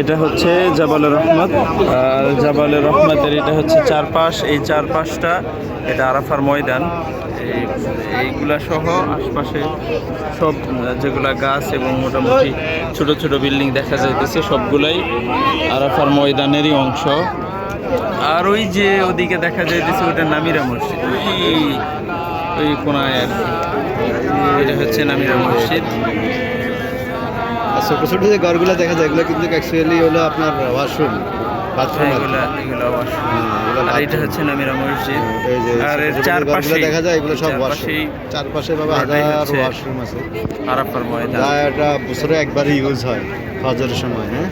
এটা হচ্ছে জাবালুর রহমত। আর জাবালুর রহমতের এটা হচ্ছে চারপাশ, এই চারপাশটা এটা আরাফার ময়দান। এইগুলা সহ আশপাশে সব যেগুলা গাছ এবং মোটামুটি ছোট ছোট বিল্ডিং দেখা যাইতেছে সবগুলাই আরাফার ময়দানেরই অংশ। আর ওই যে ওদিকে দেখা যাইতেছে ওটা নামিরা মসজিদ, ওই কোনায় আর কি, এটা হচ্ছে নামিরা মসজিদ। ছোট ছোট যে ঘরগুলো দেখা যায় এগুলো কিন্তু অ্যাকচুয়ালি হলো আপনার ওয়াশরুম, বাথরুম। এগুলো আর এটা হচ্ছে নামিরা মসজিদ। এই যে আর এর ছোট ছোট চারপাশে ঘরগুলো দেখা যায় এগুলো সব ওয়াশরুম। চারপাশে বাবা হাজার ওয়াশরুম আছে। আরাফার ময়দান। যা এটা বছরে একবারই ইউজ হয় ফজরের সময়। হ্যাঁ,